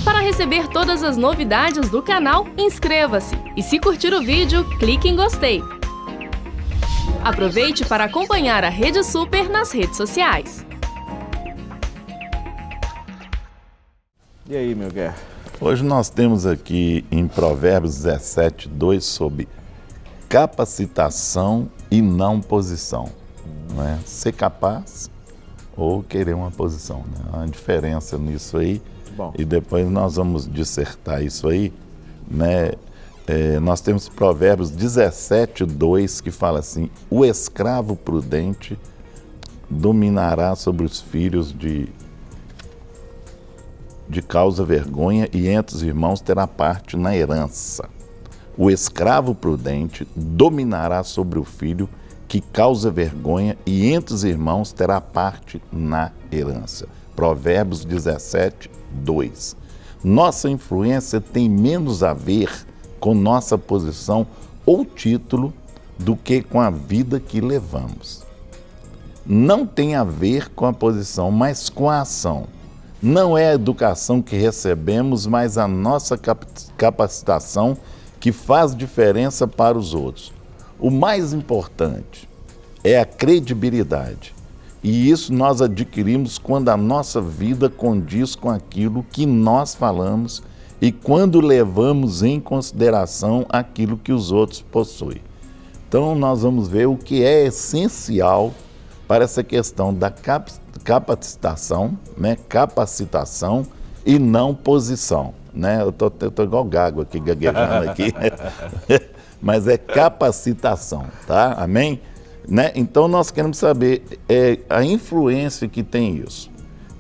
Para receber todas as novidades do canal, inscreva-se e se curtir o vídeo, clique em gostei. Aproveite para acompanhar a Rede Super nas redes sociais. E aí, meu guerra? Hoje nós temos aqui em Provérbios 17:2 sobre capacitação e não posição. Não é? Ser capaz ou querer uma posição. Né? Há uma diferença nisso aí. Bom. E depois nós vamos dissertar isso aí. Né? Nós temos Provérbios 17:2 que fala assim: o escravo prudente dominará sobre os filhos de causa vergonha e entre os irmãos terá parte na herança. O escravo prudente dominará sobre o filho que causa vergonha e entre os irmãos terá parte na herança. Provérbios 17:2. Nossa influência tem menos a ver com nossa posição ou título do que com a vida que levamos. Não tem a ver com a posição, mas com a ação. Não é a educação que recebemos, mas a nossa capacitação que faz diferença para os outros. O mais importante é a credibilidade. E isso nós adquirimos quando a nossa vida condiz com aquilo que nós falamos e quando levamos em consideração aquilo que os outros possuem. Então nós vamos ver o que é essencial para essa questão da capacitação, né? Capacitação e não posição. Né? Eu tô igual gago aqui, gaguejando aqui, mas é capacitação, tá? Amém? Né? Então nós queremos saber a influência que tem isso,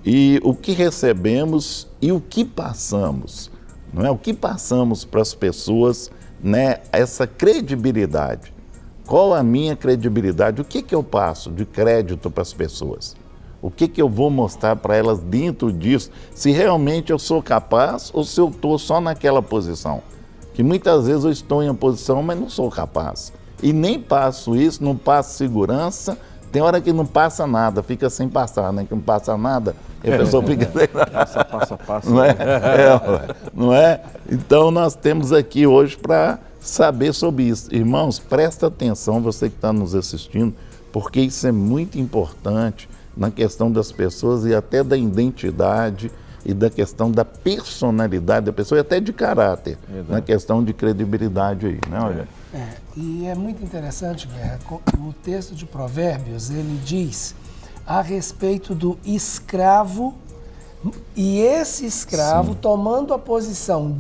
e o que recebemos e o que passamos, não é? O que passamos para as pessoas, né? Essa credibilidade. Qual a minha credibilidade? O que eu passo de crédito para as pessoas? O que eu vou mostrar para elas dentro disso? Se realmente eu sou capaz ou se eu estou só naquela posição. Que muitas vezes eu estou em uma posição, mas não sou capaz. E nem passo isso, não passo segurança. Tem hora que não passa nada, fica sem passar, né? Que não passa nada, e a pessoa fica sem nada. Passa. Não é? Não é? Então nós temos aqui hoje para saber sobre isso. Irmãos, presta atenção, você que está nos assistindo, porque isso é muito importante na questão das pessoas e até da identidade e da questão da personalidade da pessoa e até de caráter, na questão de credibilidade aí, né? Olha. E é muito interessante, Guerra, o texto de Provérbios, ele diz a respeito do escravo, e esse escravo tomando a posição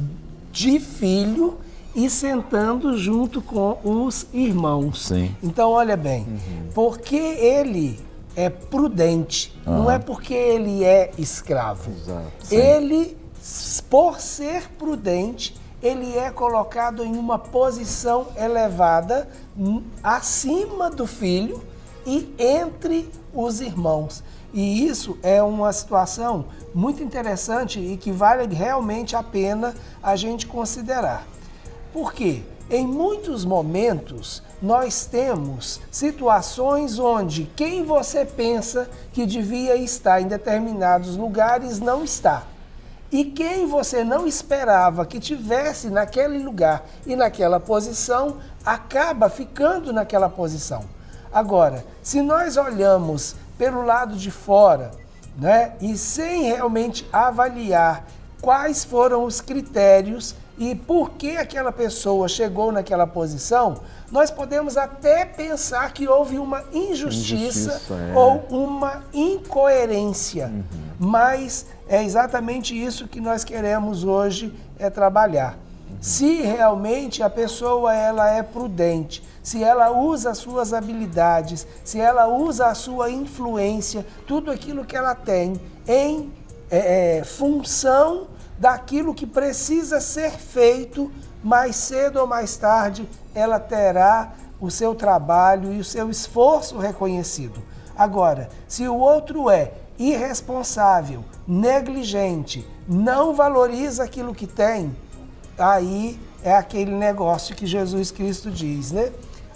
de filho e sentando junto com os irmãos. Sim. Então, olha bem, porque ele é prudente, não é porque ele é escravo. Exato. Ele, por ser prudente, ele é colocado em uma posição elevada acima do filho e entre os irmãos. E isso é uma situação muito interessante e que vale realmente a pena a gente considerar. Por quê? Em muitos momentos, nós temos situações onde quem você pensa que devia estar em determinados lugares não está. E quem você não esperava que tivesse naquele lugar e naquela posição, acaba ficando naquela posição. Agora, se nós olhamos pelo lado de fora, né, e sem realmente avaliar quais foram os critérios e por que aquela pessoa chegou naquela posição, nós podemos até pensar que houve uma injustiça ou uma incoerência. Mas é exatamente isso que nós queremos hoje trabalhar. Se realmente a pessoa ela é prudente, se ela usa as suas habilidades, se ela usa a sua influência, tudo aquilo que ela tem em função daquilo que precisa ser feito, mais cedo ou mais tarde ela terá o seu trabalho e o seu esforço reconhecido. Agora, se o outro é irresponsável, negligente, não valoriza aquilo que tem, aí é aquele negócio que Jesus Cristo diz, né?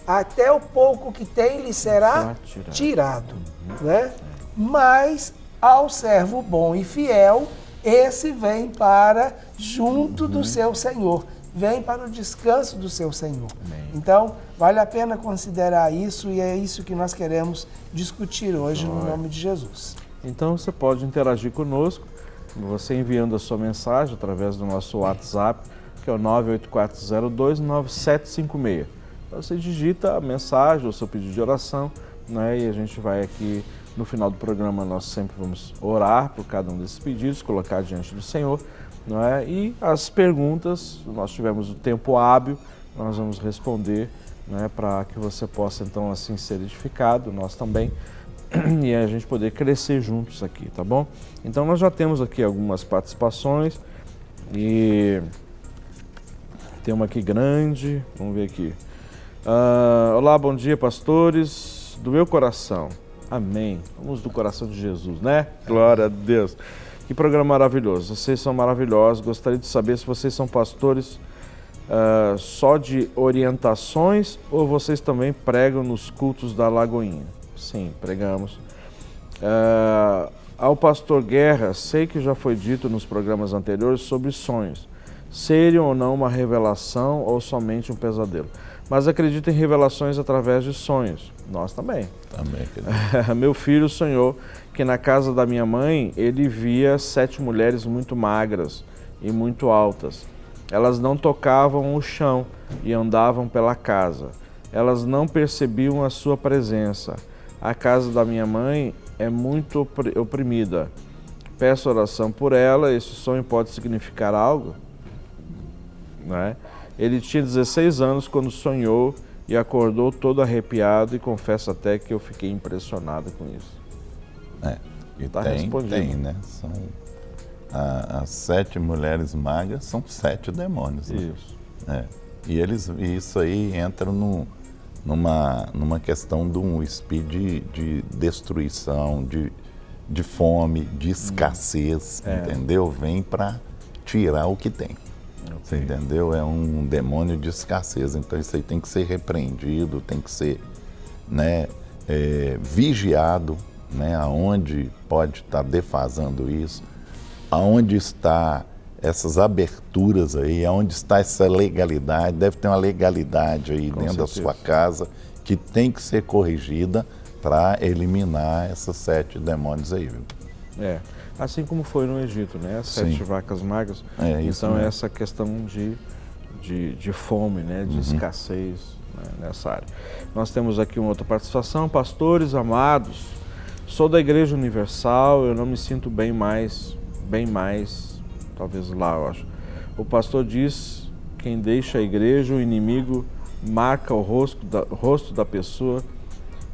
Até o pouco que tem lhe será tirado, né? Mas ao servo bom e fiel, esse vem para junto do seu Senhor, vem para o descanso do seu Senhor. Amém. Então, vale a pena considerar isso e é isso que nós queremos discutir hoje no nome de Jesus. Então você pode interagir conosco, você enviando a sua mensagem através do nosso WhatsApp, que é o 984029756. Então você digita a mensagem, o seu pedido de oração, né? E a gente vai aqui, no final do programa, nós sempre vamos orar por cada um desses pedidos, colocar diante do Senhor, não é? E as perguntas, nós tivemos o tempo hábil, nós vamos responder, né, para que você possa então assim ser edificado, nós também, e a gente poder crescer juntos aqui, tá bom? Então nós já temos aqui algumas participações e tem uma aqui grande, vamos ver aqui. Olá, bom dia, pastores do meu coração. Amém. Vamos do coração de Jesus, né? Glória a Deus. Que programa maravilhoso. Vocês são maravilhosos. Gostaria de saber se vocês são pastores só de orientações ou vocês também pregam nos cultos da Lagoinha? Sim, pregamos. Ao pastor Guerra, sei que já foi dito nos programas anteriores sobre sonhos. Seriam ou não uma revelação ou somente um pesadelo? Mas acredito em revelações através de sonhos. Nós também. Também. Meu filho sonhou que na casa da minha mãe ele via 7 mulheres muito magras e muito altas. Elas não tocavam o chão e andavam pela casa. Elas não percebiam a sua presença. A casa da minha mãe é muito oprimida. Peço oração por ela. Esse sonho pode significar algo? Não é? Ele tinha 16 anos quando sonhou e acordou todo arrepiado e confesso até que eu fiquei impressionado com isso. E Tá tem, respondido. né? São as 7 mulheres magras, são 7 demônios. Né? Isso. E isso aí entra numa questão de um espírito de destruição, de fome, de escassez, entendeu? Vem para tirar o que tem. Você entendeu? É um demônio de escassez. Então isso aí tem que ser repreendido, tem que ser, né, vigiado, né, aonde pode estar defasando isso, aonde está essas aberturas aí, aonde está essa legalidade. Deve ter uma legalidade aí dentro da sua casa que tem que ser corrigida para eliminar esses 7 demônios aí, viu? Assim como foi no Egito, né? As 7 vacas magras. Isso então, mesmo. essa questão de fome, né? De escassez, né? Nessa área. Nós temos aqui uma outra participação. Pastores amados, sou da Igreja Universal, eu não me sinto bem mais, talvez lá, eu acho. O pastor diz, quem deixa a igreja, o inimigo marca o rosto da pessoa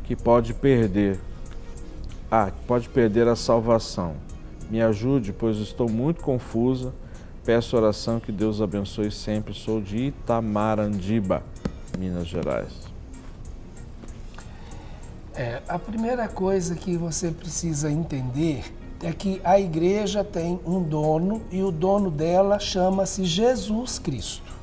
que pode perder a salvação. Me ajude, pois estou muito confusa. Peço oração, que Deus abençoe sempre. Sou de Itamarandiba, Minas Gerais. A primeira coisa que você precisa entender é que a igreja tem um dono e o dono dela chama-se Jesus Cristo.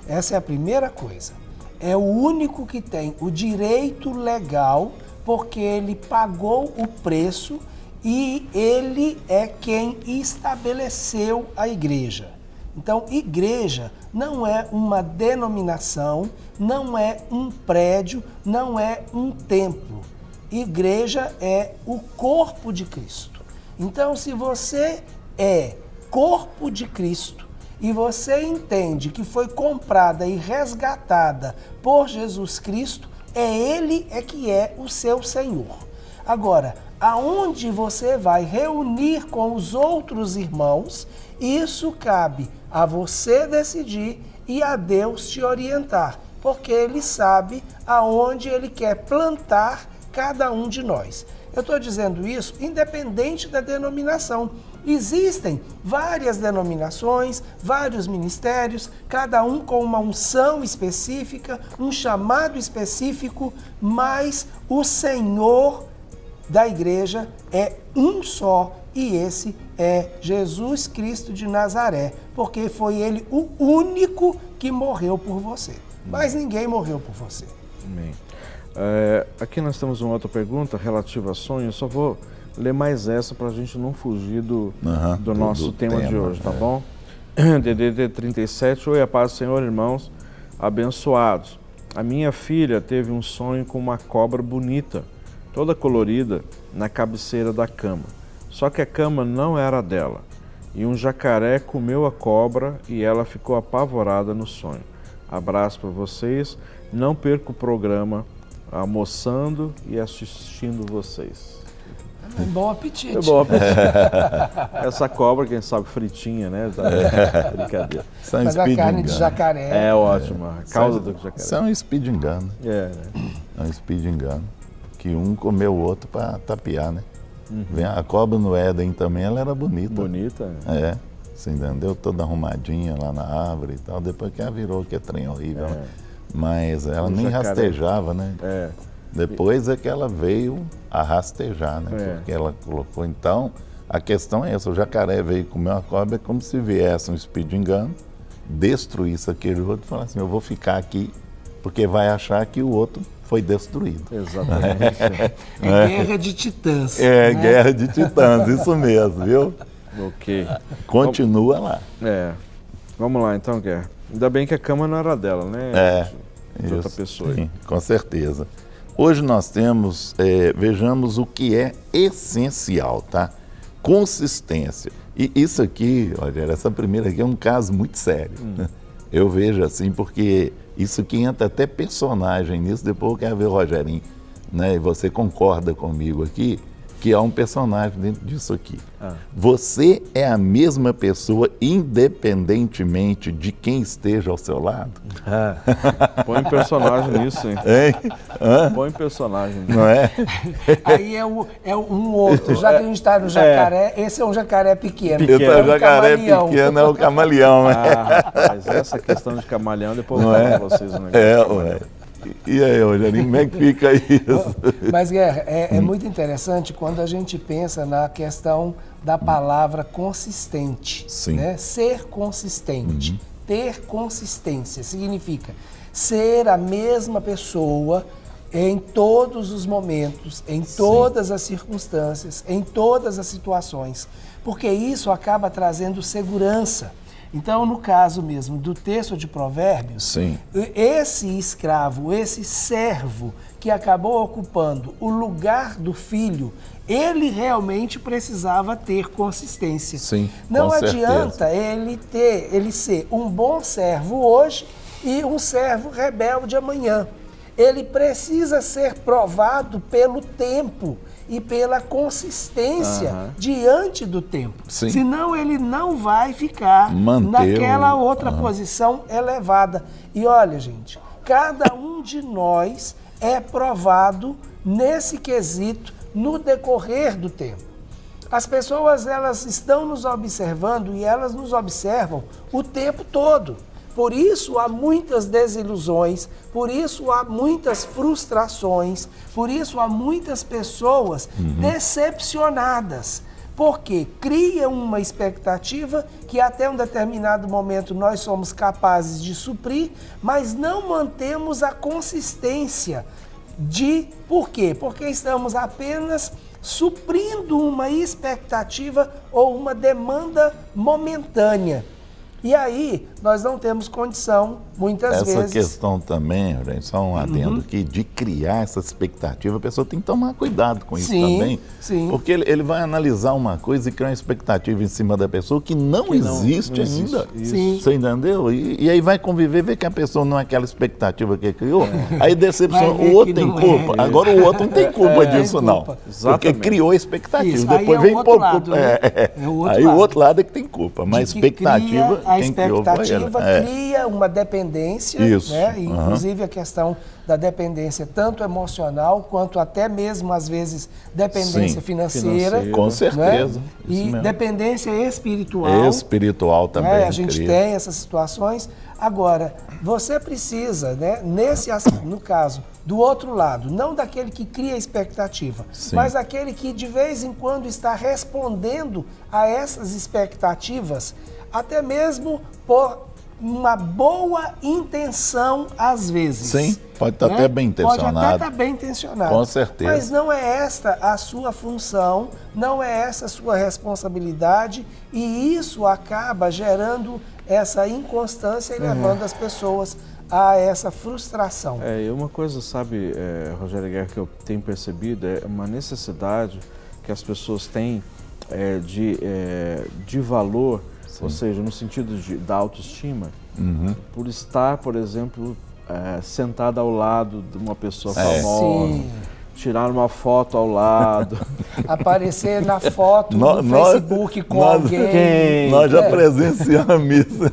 Essa é a primeira coisa. É o único que tem o direito legal, porque ele pagou o preço e ele é quem estabeleceu a igreja. Então, igreja não é uma denominação, não é um prédio, não é um templo. Igreja é o corpo de Cristo. Então, se você é corpo de Cristo e você entende que foi comprada e resgatada por Jesus Cristo, Ele que é o seu Senhor. Agora, aonde você vai reunir com os outros irmãos, isso cabe a você decidir e a Deus te orientar, porque Ele sabe aonde Ele quer plantar cada um de nós. Eu estou dizendo isso independente da denominação. Existem várias denominações, vários ministérios, cada um com uma unção específica, um chamado específico, mas o Senhor da igreja é um só, e esse é Jesus Cristo de Nazaré, porque foi Ele o único que morreu por você. Mas ninguém morreu por você. Amém. Aqui nós temos uma outra pergunta relativa a sonhos. Só vou ler mais essa para a gente não fugir do do nosso tema de hoje, tá bom? DDD 37, oi, a paz do Senhor, irmãos, abençoados. A minha filha teve um sonho com uma cobra bonita, toda colorida, na cabeceira da cama. Só que a cama não era dela. E um jacaré comeu a cobra e ela ficou apavorada no sonho. Abraço para vocês. Não perca o programa almoçando e assistindo vocês. Bom apetite. É bom apetite. Essa cobra, quem sabe, fritinha, né? Brincadeira. Mas a carne de jacaré... É ótima. A causa do jacaré. Isso é um speed engano. É, né? É um speed engano. Que um comeu o outro para tapear, né? Vem a cobra no Éden também, ela era bonita. Bonita. É, você entendeu? Toda arrumadinha lá na árvore e tal. Depois que ela virou, que é trem horrível. Né? Mas ela nem jacaré. rastejava, né? É. Depois é que ela veio a rastejar, né? É. Porque ela colocou. Então, a questão é essa: o jacaré veio comer uma cobra, é como se viesse um speed engano, destruísse aquele outro e falasse assim: eu vou ficar aqui, porque vai achar que o outro foi destruído. Exatamente. É guerra de titãs. É, né? guerra de titãs, isso mesmo, viu? Ok. Continua lá. É. Vamos lá então, Guerra. Ainda bem que a cama não era dela, né? De outra Isso, pessoa. sim, com certeza. Hoje nós temos, vejamos o que é essencial, tá? Consistência. E isso aqui, olha, essa primeira aqui é um caso muito sério. Eu vejo assim, porque isso aqui entra até personagem nisso, depois eu quero ver o Rogerinho, né? E você concorda comigo aqui, que há um personagem dentro disso aqui. Você é a mesma pessoa independentemente de quem esteja ao seu lado? Põe personagem nisso, hein? Hein? Põe personagem. Não é? Aí é um outro. Já que a gente está no jacaré, esse é um jacaré pequeno. Então, É o jacaré camaleão. pequeno é o camaleão, né? Rapaz, essa questão de camaleão, depois eu falo pra vocês um negócio. É, ué. E aí, Rogerinho, como é que fica isso? Mas, Guerra, é muito interessante quando a gente pensa na questão da palavra consistente. Sim. Né? Ser consistente, ter consistência, significa ser a mesma pessoa em todos os momentos, em todas as circunstâncias, em todas as situações, porque isso acaba trazendo segurança. Então, no caso mesmo do texto de Provérbios, Sim. esse escravo, esse servo que acabou ocupando o lugar do filho, ele realmente precisava ter consistência. Sim, não com adianta ele ser um bom servo hoje e um servo rebelde amanhã. Ele precisa ser provado pelo tempo e pela consistência diante do tempo. Sim. Senão ele não vai ficar naquela outra posição elevada. E olha, gente, cada um de nós é provado nesse quesito no decorrer do tempo. As pessoas, elas estão nos observando e elas nos observam o tempo todo. Por isso há muitas desilusões, por isso há muitas frustrações, por isso há muitas pessoas decepcionadas, porque criam uma expectativa que até um determinado momento nós somos capazes de suprir, mas não mantemos a consistência por quê? Porque estamos apenas suprindo uma expectativa ou uma demanda momentânea. E aí, nós não temos condição, muitas vezes... Essa questão também, gente, só um adendo aqui, de criar essa expectativa, a pessoa tem que tomar cuidado com isso também. Sim. Porque ele vai analisar uma coisa e criar uma expectativa em cima da pessoa que não existe ainda. Sim. Você entendeu? E aí vai conviver, ver que a pessoa não é aquela expectativa que criou, aí decepciona, o outro tem culpa. Agora o outro não tem culpa disso, não. Porque criou a expectativa. Isso. Depois aí vem o outro lado, culpa. né? Aí o outro lado é que tem culpa, mas a expectativa... A expectativa cria uma dependência, Isso. né? Inclusive a questão da dependência tanto emocional quanto até mesmo, às vezes, dependência financeira. Com certeza. Né? E dependência espiritual. Espiritual também. Né? A gente tem essas situações. Agora, você precisa, né, no caso, do outro lado, não daquele que cria expectativa, mas daquele que de vez em quando está respondendo a essas expectativas, até mesmo por uma boa intenção às vezes. Sim. Pode estar até bem intencionado. Pode até estar bem intencionado. Com certeza. Mas não é esta a sua função, não é essa a sua responsabilidade, e isso acaba gerando essa inconstância e levando as pessoas a essa frustração. E uma coisa, sabe, Rogério Guerra, que eu tenho percebido, é uma necessidade que as pessoas têm de valor, ou seja, no sentido da autoestima, por estar, por exemplo, sentada ao lado de uma pessoa famosa, Sim. tirar uma foto ao lado. Aparecer na foto do Facebook com alguém. Nós já presenciamos isso.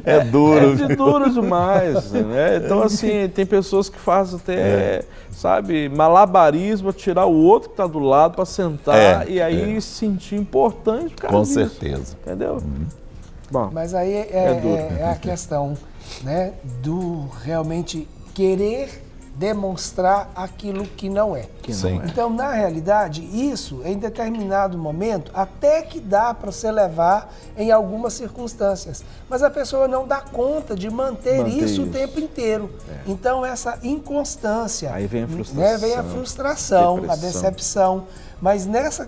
É duro. É duro demais, né? Então, assim, tem pessoas que fazem até, sabe, malabarismo, tirar o outro que está do lado para sentar e aí se sentir importante. Com certeza. Entendeu? Bom, mas aí é a questão, né, do realmente querer demonstrar aquilo que não é. Sim. Então, na realidade, isso, em determinado momento, até que dá para você levar em algumas circunstâncias. Mas a pessoa não dá conta de manter isso o tempo inteiro. Então, essa inconstância. Aí vem a frustração. Né, vem a frustração, depressão. a decepção. Mas nessa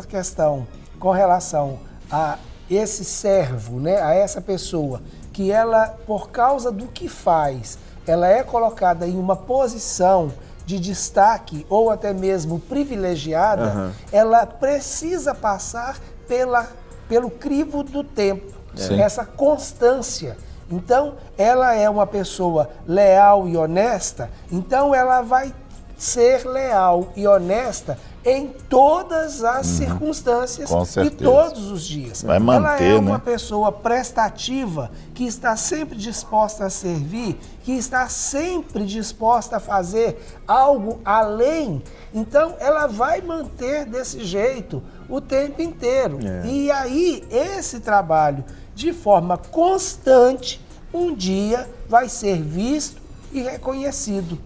questão, com relação a esse servo, né, a essa pessoa, que ela, por causa do que faz, ela é colocada em uma posição de destaque ou até mesmo privilegiada, ela precisa passar pelo crivo do tempo, essa constância. Então, ela é uma pessoa leal e honesta, então ela vai ser leal e honesta em todas as circunstâncias e todos os dias. Vai manter, ela é uma pessoa prestativa, que está sempre disposta a servir, que está sempre disposta a fazer algo além. Então, ela vai manter desse jeito o tempo inteiro. E aí, esse trabalho, de forma constante, um dia vai ser visto e reconhecido.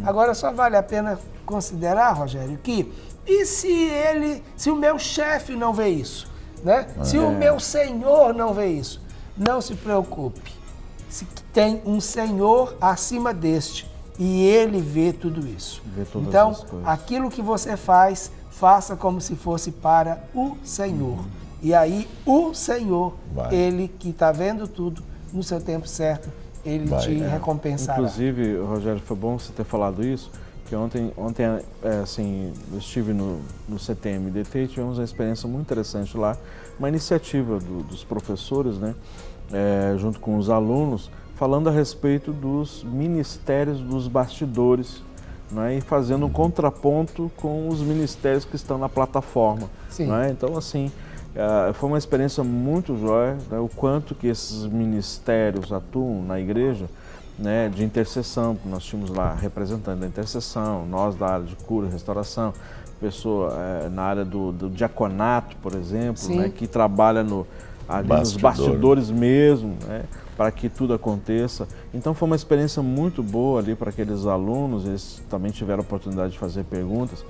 Agora, só vale a pena considerar, Rogério, que e se o meu chefe não vê isso, né? Se o meu senhor não vê isso, não se preocupe. Se tem um senhor acima deste e ele vê tudo isso. Então, aquilo que você faz, faça como se fosse para o Senhor. E aí, o Senhor, ele que está vendo tudo no seu tempo certo, ele te recompensará. Inclusive, Rogério, foi bom você ter falado isso, que ontem assim, eu estive no CTM-DT e tivemos uma experiência muito interessante lá, uma iniciativa dos professores, né, junto com os alunos, falando a respeito dos ministérios dos bastidores, né, e fazendo um contraponto com os ministérios que estão na plataforma. Né? Então, assim, foi uma experiência muito jóia, né, o quanto que esses ministérios atuam na igreja, né, de intercessão. Nós tínhamos lá representante da intercessão, nós da área de cura e restauração, pessoa na área do diaconato, por exemplo, né, que trabalha ali nos bastidores mesmo, né, para que tudo aconteça. Então foi uma experiência muito boa ali para aqueles alunos, eles também tiveram a oportunidade de fazer perguntas.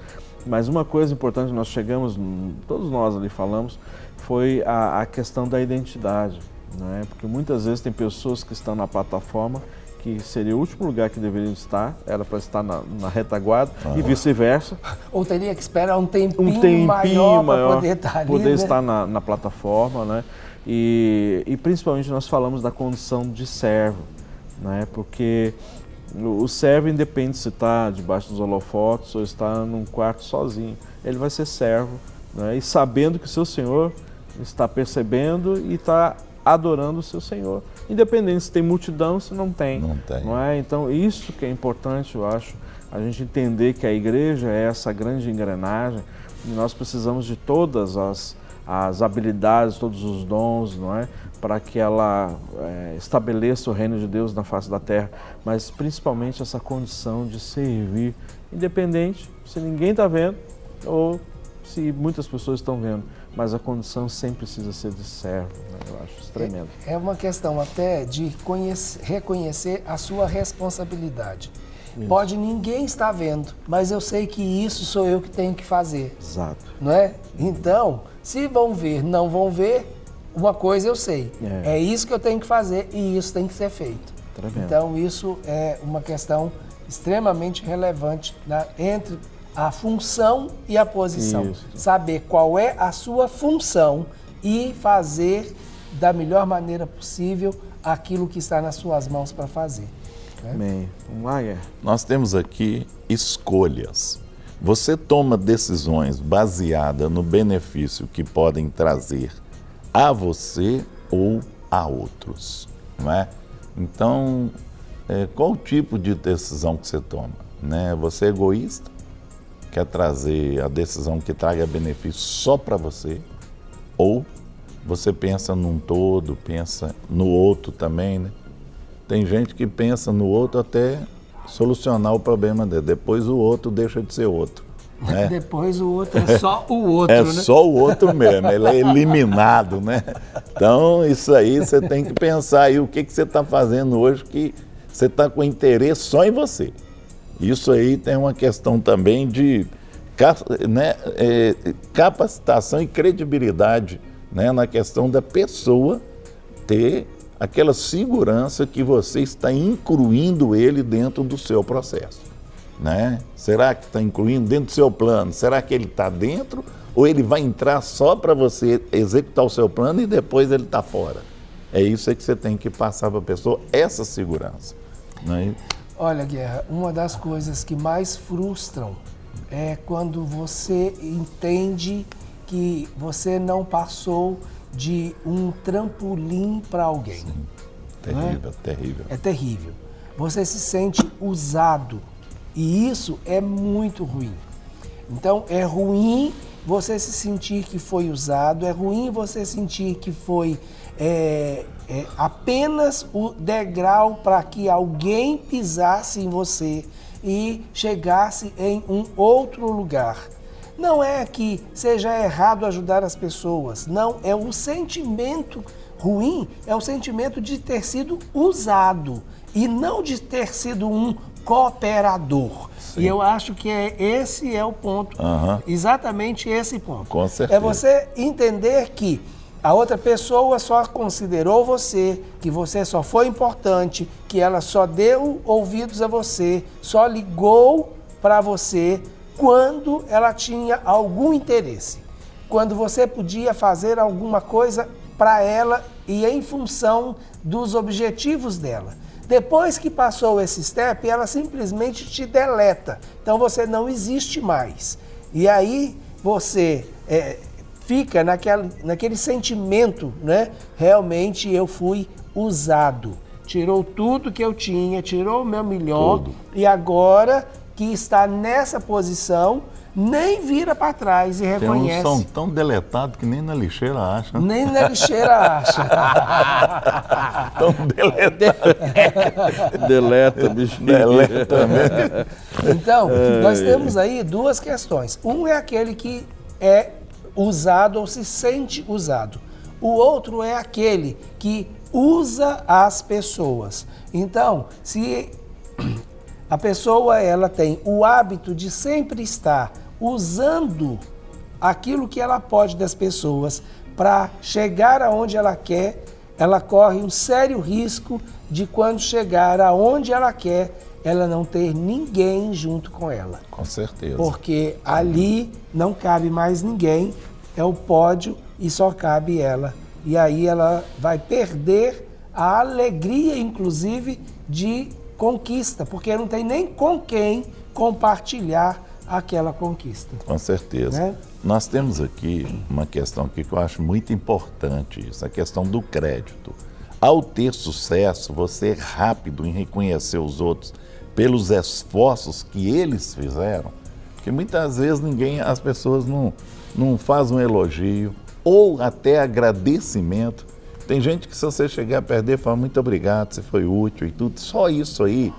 Mas uma coisa importante, nós chegamos, todos nós ali falamos, foi a questão da identidade, né? Porque muitas vezes tem pessoas que estão na plataforma que seria o último lugar que deveriam estar, era para estar na retaguarda e vice-versa. Ou teria que esperar um tempinho maior para poder estar ali, poder estar na plataforma, né? E principalmente nós falamos da condição de servo, né? Porque o servo independe se está debaixo dos holofotes ou está num quarto sozinho. Ele vai ser servo, né? E sabendo que o seu Senhor está percebendo e está adorando o seu Senhor. Independente se tem multidão, se não tem. Não é? Então, isso que é importante, eu acho, a gente entender que a igreja é essa grande engrenagem e nós precisamos de todas as habilidades, todos os dons, não é? Para que ela estabeleça o reino de Deus na face da terra, mas principalmente essa condição de servir, independente se ninguém está vendo ou se muitas pessoas estão vendo, mas a condição sempre precisa ser de servo, né? Eu acho isso tremendo. É uma questão até de reconhecer a sua responsabilidade. Isso. Pode ninguém estar vendo, mas eu sei que isso sou eu que tenho que fazer. Exato. Não é? Então, se vão ver, não vão ver, uma coisa eu sei. É isso que eu tenho que fazer e isso tem que ser feito. Tremendo. Então, isso é uma questão extremamente relevante entre a função e a posição. Isso. Saber qual é a sua função e fazer da melhor maneira possível aquilo que está nas suas mãos para fazer. Né? Amém. Vamos lá, Guerra. Nós temos aqui escolhas. Você toma decisões baseadas no benefício que podem trazer a você ou a outros, não é? Então, qual o tipo de decisão que você toma? Né? Você é egoísta? Quer trazer a decisão que traga benefício só para você? Ou você pensa num todo, pensa no outro também, né? Tem gente que pensa no outro até solucionar o problema dele. Depois o outro deixa de ser outro. Né? Depois o outro é só o outro, É né? só o outro mesmo, ele é eliminado, né? Então, isso aí você tem que pensar aí o que você está fazendo hoje que você está com interesse só em você. Isso aí tem uma questão também de capacitação e credibilidade, né? Na questão da pessoa ter aquela segurança que você está incluindo ele dentro do seu processo. Né? Será que está incluindo dentro do seu plano? Será que ele está dentro ou ele vai entrar só para você executar o seu plano e depois ele está fora? É isso aí que você tem que passar para a pessoa, essa segurança. Né? Olha, Guerra, uma das coisas que mais frustram é quando você entende que você não passou de um trampolim para alguém. Sim. Terrível, terrível. É terrível. Você se sente usado. E isso é muito ruim. Então, é ruim você se sentir que foi usado, é ruim você sentir que foi apenas o degrau para que alguém pisasse em você e chegasse em um outro lugar. Não é que seja errado ajudar as pessoas, não, é o sentimento ruim, é o sentimento de ter sido usado e não de ter sido um cooperador. Sim. E eu acho que esse é o ponto, exatamente esse ponto. Com certeza. É você entender que a outra pessoa só considerou você, que você só foi importante, que ela só deu ouvidos a você, só ligou para você quando ela tinha algum interesse, quando você podia fazer alguma coisa para ela e em função dos objetivos dela. Depois que passou esse step, ela simplesmente te deleta. Então você não existe mais. E aí você fica naquele sentimento, né? Realmente eu fui usado. Tirou tudo que eu tinha, tirou o meu melhor. Tudo. E agora que está nessa posição, nem vira para trás e reconhece. Tem uns som tão deletado que nem na lixeira acha. Nem na lixeira acha. Tão deletado. Deleta, bicho. Deleta mesmo. Então, nós temos aí duas questões. Um é aquele que é usado ou se sente usado. O outro é aquele que usa as pessoas. Então, se a pessoa ela tem o hábito de sempre estar usando aquilo que ela pode das pessoas para chegar aonde ela quer, ela corre um sério risco de quando chegar aonde ela quer, ela não ter ninguém junto com ela. Com certeza. Porque ali não cabe mais ninguém, é o pódio e só cabe ela. E aí ela vai perder a alegria, inclusive, de conquista, porque não tem nem com quem compartilhar aquela conquista. Com certeza. Né? Nós temos aqui uma questão aqui que eu acho muito importante, isso, a questão do crédito. Ao ter sucesso, você é rápido em reconhecer os outros pelos esforços que eles fizeram, porque muitas vezes as pessoas não fazem um elogio ou até agradecimento. Tem gente que se você chegar a perder, fala muito obrigado, você foi útil e tudo. Só isso aí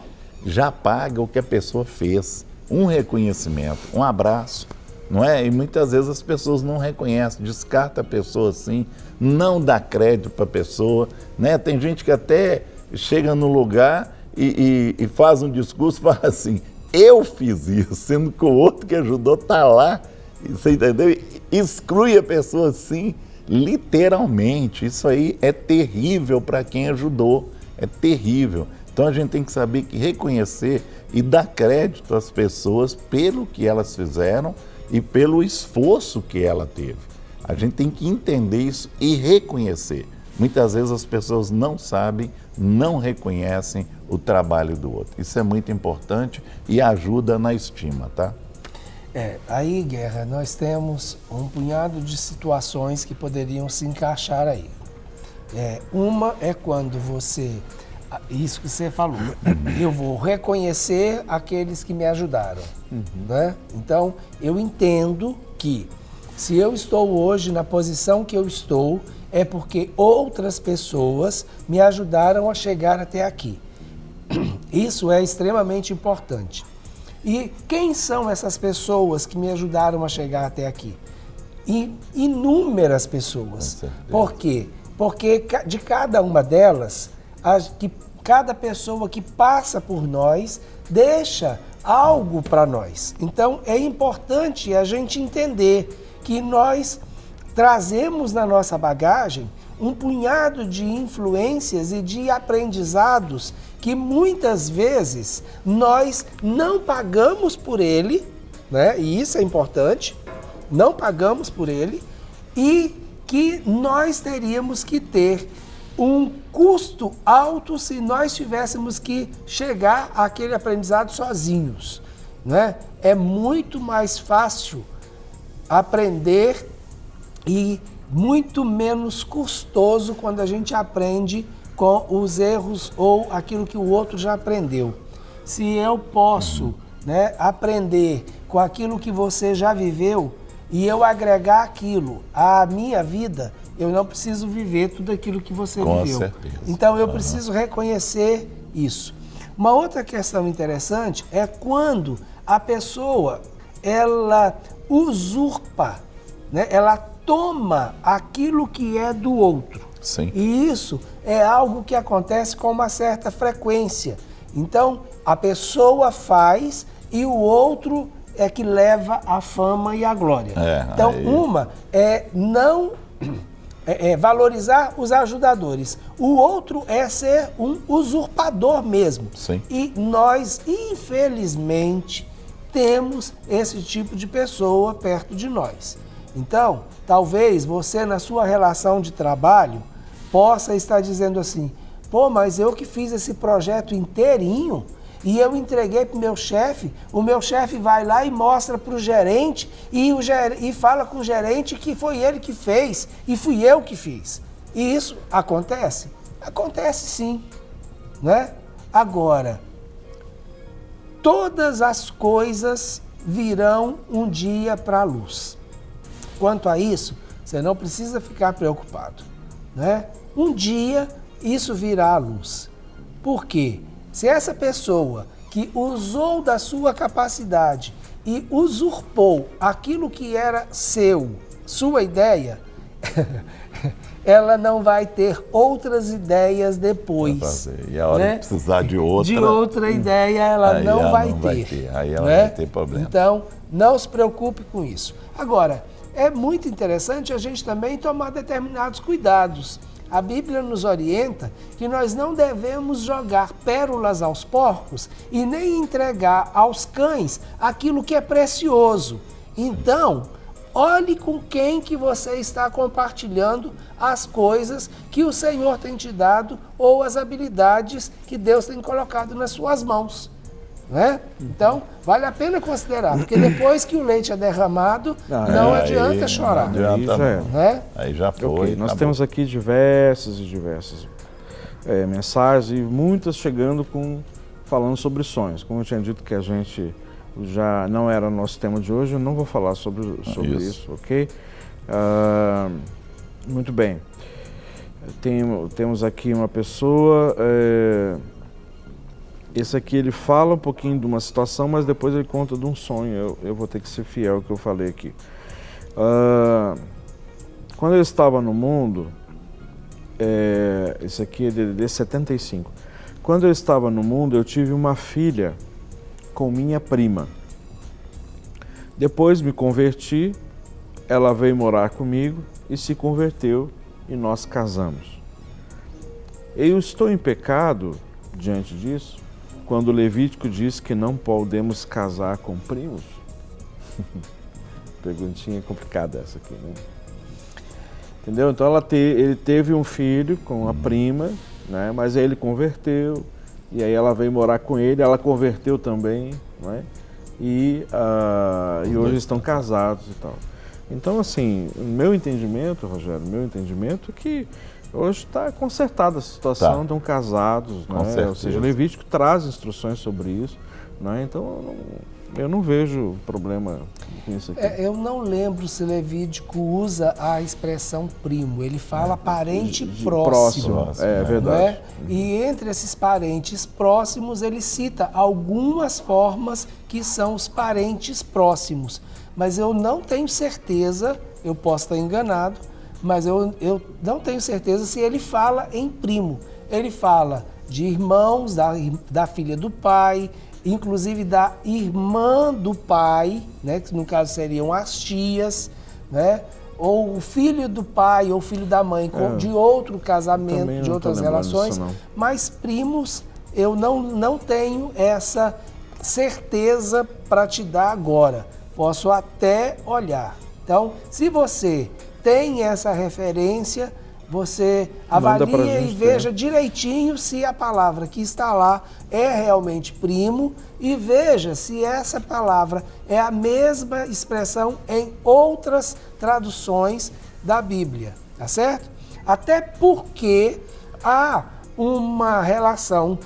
já paga o que a pessoa fez. Um reconhecimento, um abraço, não é? E muitas vezes as pessoas não reconhecem, descarta a pessoa assim, não dá crédito para a pessoa, né? Tem gente que até chega no lugar e faz um discurso e fala assim, eu fiz isso, sendo que o outro que ajudou está lá, você entendeu? Exclui a pessoa assim, literalmente. Isso aí é terrível para quem ajudou, é terrível. Então a gente tem que saber que reconhecer e dar crédito às pessoas pelo que elas fizeram e pelo esforço que ela teve. A gente tem que entender isso e reconhecer. Muitas vezes as pessoas não sabem, não reconhecem o trabalho do outro. Isso é muito importante e ajuda na estima, tá? Aí, Guerra, nós temos um punhado de situações que poderiam se encaixar aí. Uma é quando isso que você falou, eu vou reconhecer aqueles que me ajudaram, né? Então, eu entendo que se eu estou hoje na posição que eu estou, é porque outras pessoas me ajudaram a chegar até aqui. Isso é extremamente importante. E quem são essas pessoas que me ajudaram a chegar até aqui? Inúmeras pessoas. Por quê? Porque de cada uma delas, cada pessoa que passa por nós deixa algo para nós. Então é importante a gente entender que nós trazemos na nossa bagagem um punhado de influências e de aprendizados que muitas vezes nós não pagamos por ele, né? E isso é importante, não pagamos por ele, e que nós teríamos que ter um custo alto se nós tivéssemos que chegar àquele aprendizado sozinhos, né? É muito mais fácil aprender e muito menos custoso quando a gente aprende com os erros ou aquilo que o outro já aprendeu. Se eu posso, né, aprender com aquilo que você já viveu e eu agregar aquilo à minha vida, eu não preciso viver tudo aquilo que você viveu. Com certeza. Então eu preciso reconhecer isso. Uma outra questão interessante é quando a pessoa ela usurpa, né, ela toma aquilo que é do outro. Sim. E isso é algo que acontece com uma certa frequência. Então, a pessoa faz e o outro é que leva a fama e a glória. Então, uma é não valorizar os ajudadores. O outro é ser um usurpador mesmo. Sim. E nós, infelizmente, temos esse tipo de pessoa perto de nós. Então, talvez você na sua relação de trabalho possa estar dizendo assim, pô, mas eu que fiz esse projeto inteirinho e eu entreguei para o meu chefe vai lá e mostra para o gerente e fala com o gerente que foi ele que fez e fui eu que fiz. E isso acontece? Acontece sim, né? Agora, todas as coisas virão um dia para a luz. Quanto a isso, você não precisa ficar preocupado, né? Um dia isso virá à luz. Por quê? Se essa pessoa que usou da sua capacidade e usurpou aquilo que era sua ideia, ela não vai ter outras ideias depois. E a hora né? de precisar de outra ideia, ela não vai ter. Aí ela né? vai ter problema. Então, não se preocupe com isso. Agora, é muito interessante a gente também tomar determinados cuidados. A Bíblia nos orienta que nós não devemos jogar pérolas aos porcos e nem entregar aos cães aquilo que é precioso. Então, olhe com quem que você está compartilhando as coisas que o Senhor tem te dado ou as habilidades que Deus tem colocado nas suas mãos. Né? Então, vale a pena considerar, porque depois que o leite é derramado, não adianta chorar. Não adianta, né? Aí já foi. Okay, nós temos aqui diversas mensagens e muitas chegando falando sobre sonhos. Como eu tinha dito que a gente já não era nosso tema de hoje, eu não vou falar sobre isso, ok? Muito bem. Temos aqui uma pessoa... Esse aqui ele fala um pouquinho de uma situação, mas depois ele conta de um sonho. Eu vou ter que ser fiel ao que eu falei aqui. Quando eu estava no mundo, esse aqui é de 75. Quando eu estava no mundo, eu tive uma filha com minha prima. Depois me converti, ela veio morar comigo e se converteu e nós casamos. Eu estou em pecado diante disso? Quando o Levítico diz que não podemos casar com primos? Perguntinha complicada essa aqui, né? Entendeu? Então ele teve um filho com a prima, né? Mas aí ele converteu, e aí ela veio morar com ele, ela converteu também, né? E hoje estão casados e tal. Então, assim, meu entendimento, Rogério, é que hoje está consertada a situação, estão casados, né? Ou seja, o Levítico traz instruções sobre isso, né? Então eu não vejo problema com isso aqui. Eu não lembro se Levítico usa a expressão primo, ele fala parente próximo. É verdade. Né? E entre esses parentes próximos, ele cita algumas formas que são os parentes próximos. Mas eu não tenho certeza, eu posso estar enganado, mas eu não tenho certeza se ele fala em primo. Ele fala de irmãos, da filha do pai, inclusive da irmã do pai, né, que no caso seriam as tias, ou o filho do pai ou filho da mãe de outro casamento, de outras relações. Mas primos, eu não tenho essa certeza para te dar agora. Posso até olhar. Então, se você tem essa referência, você avalia e veja direitinho se a palavra que está lá é realmente primo e veja se essa palavra é a mesma expressão em outras traduções da Bíblia, tá certo? Até porque há uma relação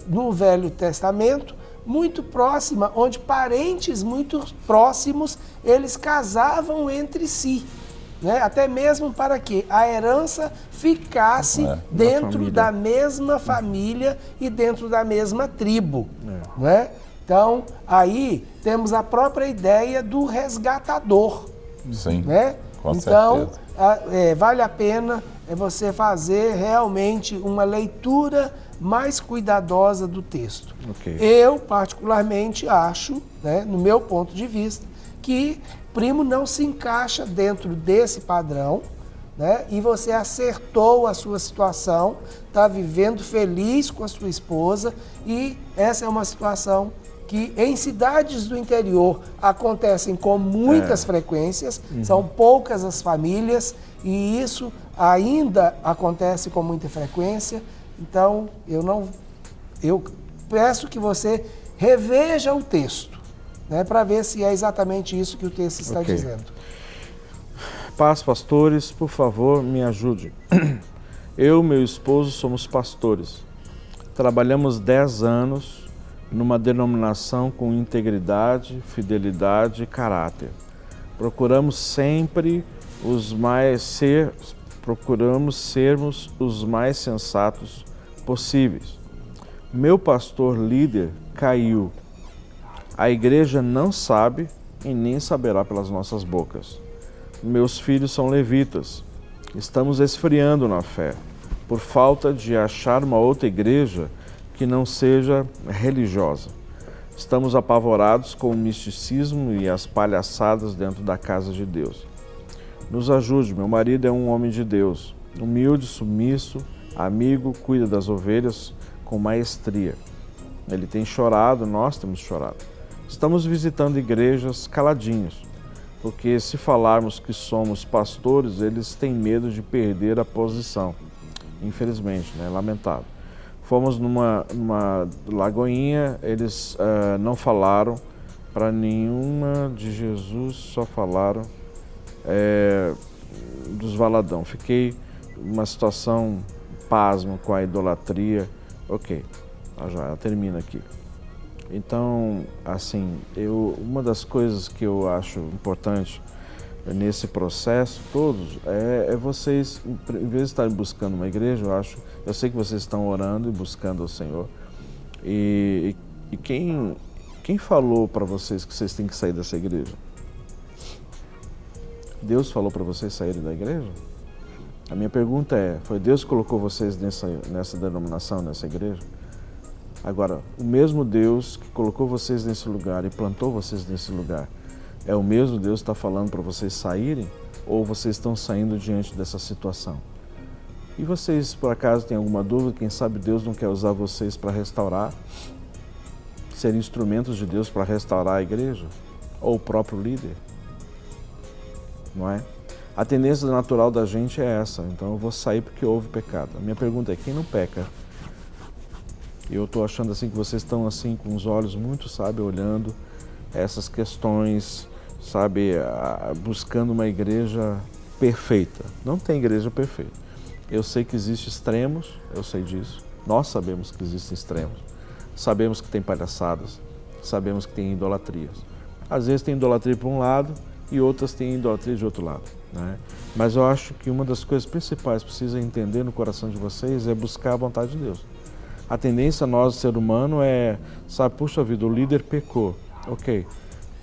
no Velho Testamento muito próxima, onde parentes muito próximos, eles casavam entre si, né? Até mesmo para que a herança ficasse dentro da mesma família e dentro da mesma tribo, né? Então, aí temos a própria ideia do resgatador. Sim, né? com então, certeza. Vale a pena você fazer realmente uma leitura mais cuidadosa do texto. Okay. Eu, particularmente, acho, né, no meu ponto de vista, que primo não se encaixa dentro desse padrão, né, e você acertou a sua situação, está vivendo feliz com a sua esposa, e essa é uma situação que em cidades do interior acontecem com muitas frequências, são poucas as famílias, e isso ainda acontece com muita frequência. Então, eu peço que você reveja o texto, né, para ver se é exatamente isso que o texto está dizendo. Paz, pastores, por favor, me ajude. Eu e meu esposo somos pastores. Trabalhamos 10 anos numa denominação com integridade, fidelidade e caráter. Procuramos sermos os mais sensatos possíveis. Meu pastor líder caiu. A igreja não sabe e nem saberá pelas nossas bocas. Meus filhos são levitas. Estamos esfriando na fé, por falta de achar uma outra igreja que não seja religiosa. Estamos apavorados com o misticismo e as palhaçadas dentro da casa de Deus. Nos ajude, meu marido é um homem de Deus, humilde, submisso, amigo, cuida das ovelhas com maestria. Ele tem chorado, nós temos chorado. Estamos visitando igrejas caladinhos, porque se falarmos que somos pastores, eles têm medo de perder a posição. Infelizmente, né? Lamentável. Fomos numa Lagoinha, eles não falaram para nenhuma de Jesus, só falaram dos Valadão. Fiquei numa situação pasmo com a idolatria. Ok, já termina aqui. Então, assim, uma das coisas que eu acho importante nesse processo todos é vocês, em vez de estarem buscando uma igreja, eu sei que vocês estão orando e buscando o Senhor. E quem falou para vocês que vocês têm que sair dessa igreja? Deus falou para vocês saírem da igreja? A minha pergunta foi Deus que colocou vocês nessa denominação, nessa igreja? Agora, o mesmo Deus que colocou vocês nesse lugar e plantou vocês nesse lugar, é o mesmo Deus que está falando para vocês saírem ou vocês estão saindo diante dessa situação? E vocês, por acaso, têm alguma dúvida? Quem sabe Deus não quer usar vocês para restaurar? Ser instrumentos de Deus para restaurar a igreja? Ou o próprio líder? Não é? A tendência natural da gente é essa, então eu vou sair porque houve pecado. A minha pergunta é, quem não peca? Eu estou achando assim que vocês estão assim com os olhos muito, sabe, olhando essas questões, sabe, buscando uma igreja perfeita. Não tem igreja perfeita. Eu sei que existem extremos, eu sei disso. Nós sabemos que existem extremos. Sabemos que tem palhaçadas, sabemos que tem idolatrias. Às vezes tem idolatria por um lado e outras têm idolatria de outro lado, né? Mas eu acho que uma das coisas principais que precisa entender no coração de vocês é buscar a vontade de Deus. A tendência nós, ser humano, é, sabe, puxa vida, o líder pecou. Ok,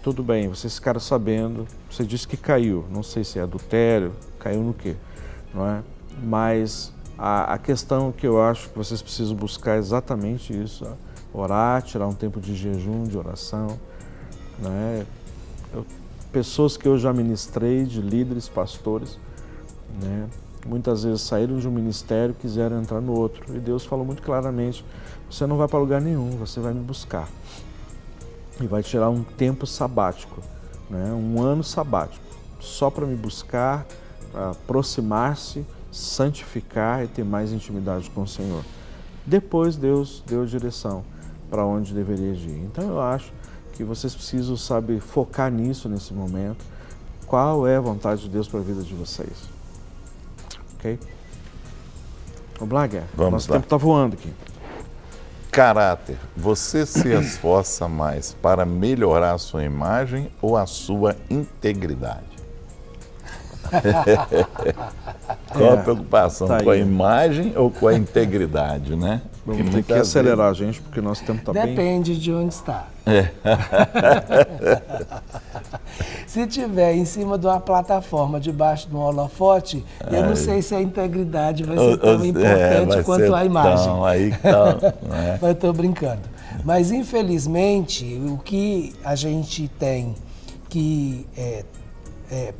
tudo bem, vocês ficaram sabendo, você disse que caiu, não sei se é adultério, caiu no quê, não é? Mas a questão que eu acho que vocês precisam buscar é exatamente isso, orar, tirar um tempo de jejum, de oração, né? Pessoas que eu já ministrei, de líderes, pastores, né? Muitas vezes saíram de um ministério e quiseram entrar no outro. E Deus falou muito claramente, você não vai para lugar nenhum, você vai me buscar. E vai tirar um tempo sabático, né? Um ano sabático, só para me buscar, para aproximar-se, santificar e ter mais intimidade com o Senhor. Depois Deus deu direção para onde deveria ir. Então eu acho que vocês precisam, sabe, focar nisso nesse momento. Qual é a vontade de Deus para a vida de vocês? Ok? Vamos lá, Guerra. Nosso tempo está voando aqui. Caráter. Você se esforça mais para melhorar a sua imagem ou a sua integridade? Qual a preocupação? Tá com a aí. imagem ou com a integridade, né? Vamos ter que acelerar, gente, porque nosso tempo está bem... Depende de onde está. Se tiver em cima de uma plataforma, debaixo de um holofote, eu não sei se a integridade vai ser tão importante quanto a imagem. Mas eu estou brincando. Mas, infelizmente, o que a gente tem que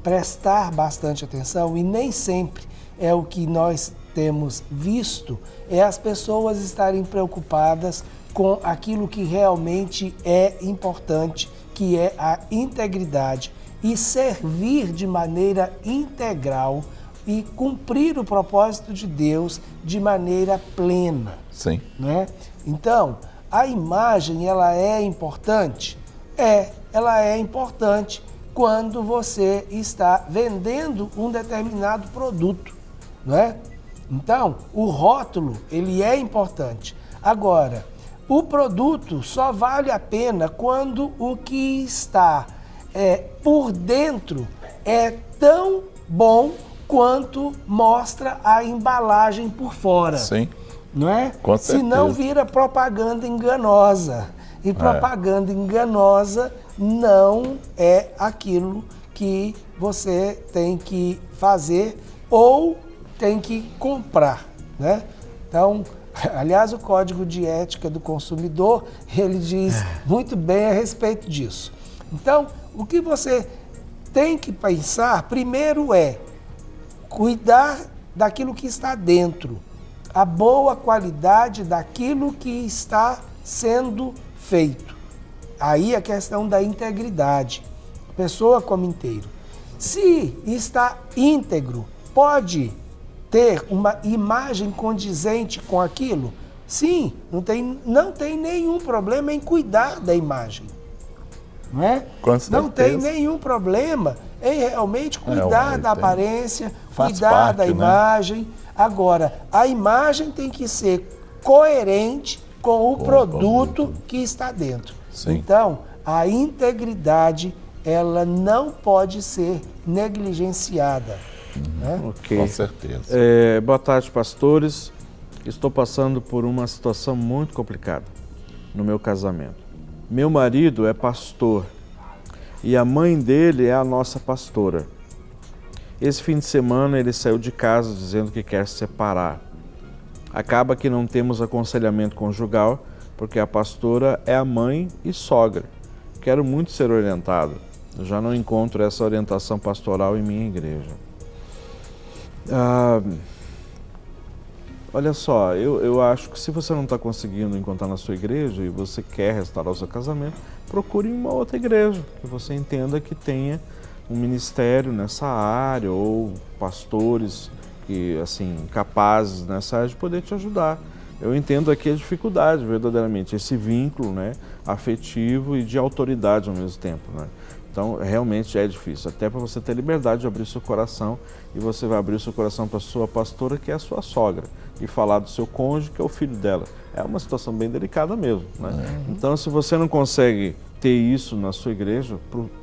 prestar bastante atenção, e nem sempre é o que nós temos visto, é as pessoas estarem preocupadas com aquilo que realmente é importante, que é a integridade, e servir de maneira integral e cumprir o propósito de Deus de maneira plena. Sim. Né? Então, a imagem, ela é importante? Ela é importante quando você está vendendo um determinado produto, não é? Então, o rótulo, ele é importante. Agora, o produto só vale a pena quando o que está por dentro é tão bom quanto mostra a embalagem por fora. Sim. Não é? Com certeza. Senão vira propaganda enganosa. E propaganda enganosa não é aquilo que você tem que fazer ou tem que comprar, né? Então, aliás, o Código de Ética do Consumidor, ele diz muito bem a respeito disso. Então, o que você tem que pensar primeiro é cuidar daquilo que está dentro, a boa qualidade daquilo que está sendo feito. Aí a questão da integridade, pessoa como inteiro. Se está íntegro, pode ter uma imagem condizente com aquilo? Sim, não tem nenhum problema em cuidar da imagem. Não é? Não tem nenhum problema em realmente cuidar da aparência, cuidar da imagem. Agora, a imagem tem que ser coerente com o produto que está dentro. Sim. Então, a integridade, ela não pode ser negligenciada. Né? Okay. Com certeza. Boa tarde, pastores. Estou passando por uma situação muito complicada no meu casamento. Meu marido é pastor e a mãe dele é a nossa pastora. Esse fim de semana ele saiu de casa dizendo que quer se separar. Acaba que não temos aconselhamento conjugal porque a pastora é a mãe e sogra. Quero muito ser orientado. Já não encontro essa orientação pastoral em minha igreja. Olha só, eu acho que se você não está conseguindo encontrar na sua igreja e você quer restaurar o seu casamento, procure uma outra igreja que você entenda que tenha um ministério nessa área ou pastores que, assim, capazes nessa área de poder te ajudar. Eu entendo aqui a dificuldade, verdadeiramente, esse vínculo, né, afetivo e de autoridade ao mesmo tempo, né? Então, realmente é difícil, até para você ter liberdade de abrir seu coração, e você vai abrir o seu coração para a sua pastora, que é a sua sogra, e falar do seu cônjuge, que é o filho dela. É uma situação bem delicada mesmo, né? Então, se você não consegue ter isso na sua igreja,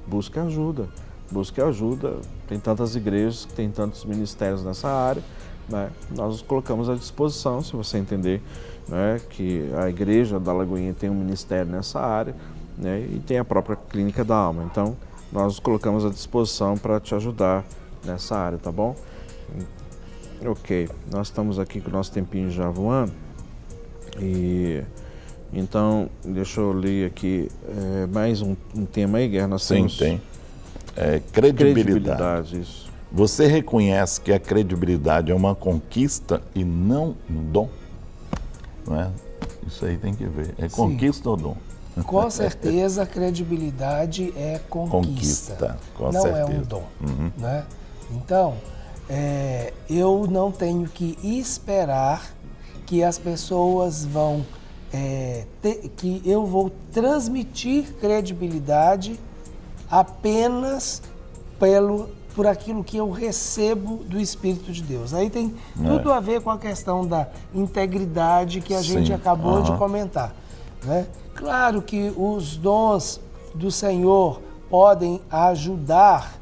busque ajuda. Busque ajuda. Tem tantas igrejas, tem tantos ministérios nessa área, né? Nós nos colocamos à disposição, se você entender, né, que a igreja da Lagoinha tem um ministério nessa área, né, e tem a própria Clínica da Alma. Então, nós nos colocamos à disposição para te ajudar nessa área, tá bom? Ok, nós estamos aqui com o nosso tempinho já voando, e então, deixa eu ler aqui mais um tema aí, Guerra. Nós temos... tem. Credibilidade. Credibilidade, isso. Você reconhece que a credibilidade é uma conquista e não um dom? Não é? Isso aí tem que ver. É conquista ou dom? Com certeza, a credibilidade é conquista. Com não certeza. É um dom. Né? Então, eu não tenho que esperar que as pessoas vão... que eu vou transmitir credibilidade apenas por aquilo que eu recebo do Espírito de Deus. Aí tem tudo a ver com a questão da integridade que a gente acabou de comentar, né? Claro que os dons do Senhor podem ajudar,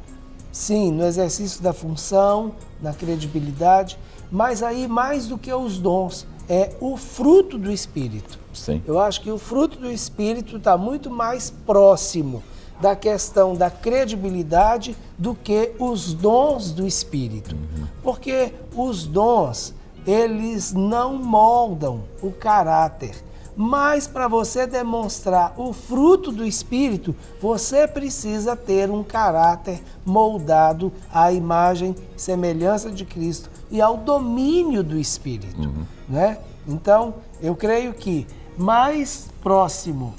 sim, no exercício da função, na credibilidade, mas aí mais do que os dons, é o fruto do Espírito. Sim. Eu acho que o fruto do Espírito está muito mais próximo da questão da credibilidade do que os dons do Espírito. Porque os dons, eles não moldam o caráter. Mas para você demonstrar o fruto do Espírito, você precisa ter um caráter moldado à imagem e semelhança de Cristo e ao domínio do Espírito, né? Então, eu creio que mais próximo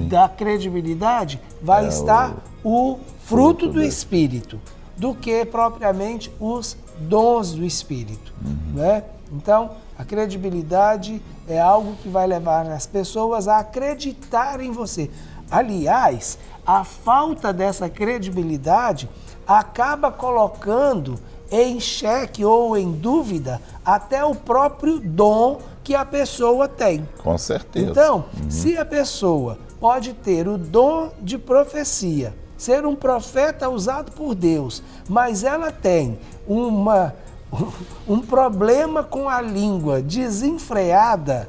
da credibilidade vai estar o fruto do Espírito do que propriamente os dons do Espírito, né? Então, a credibilidade é algo que vai levar as pessoas a acreditar em você. Aliás, a falta dessa credibilidade acaba colocando em xeque ou em dúvida até o próprio dom que a pessoa tem. Com certeza. Então, se a pessoa pode ter o dom de profecia, ser um profeta usado por Deus, mas ela tem um problema com a língua desenfreada,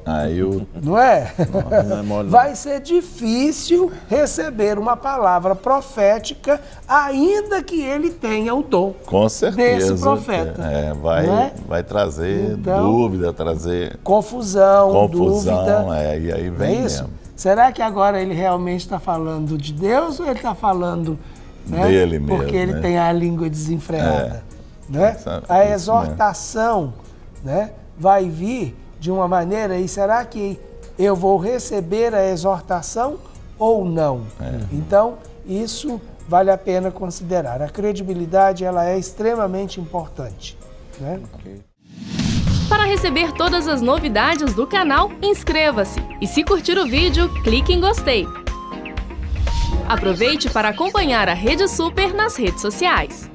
não é? Não é mole, não. Vai ser difícil receber uma palavra profética, ainda que ele tenha o dom Com certeza. desse profeta. Vai trazer dúvida, trazer confusão, dúvida. E aí vem mesmo. Será que agora ele realmente está falando de Deus ou ele está falando, né, dele mesmo? porque ele tem a língua desenfreada? Né? A exortação, né, vai vir de uma maneira, e será que eu vou receber a exortação ou não? Então, isso vale a pena considerar. A credibilidade, ela é extremamente importante, né? Para receber todas as novidades do canal, inscreva-se e, se curtir o vídeo, clique em gostei. Aproveite para acompanhar a Rede Super nas redes sociais.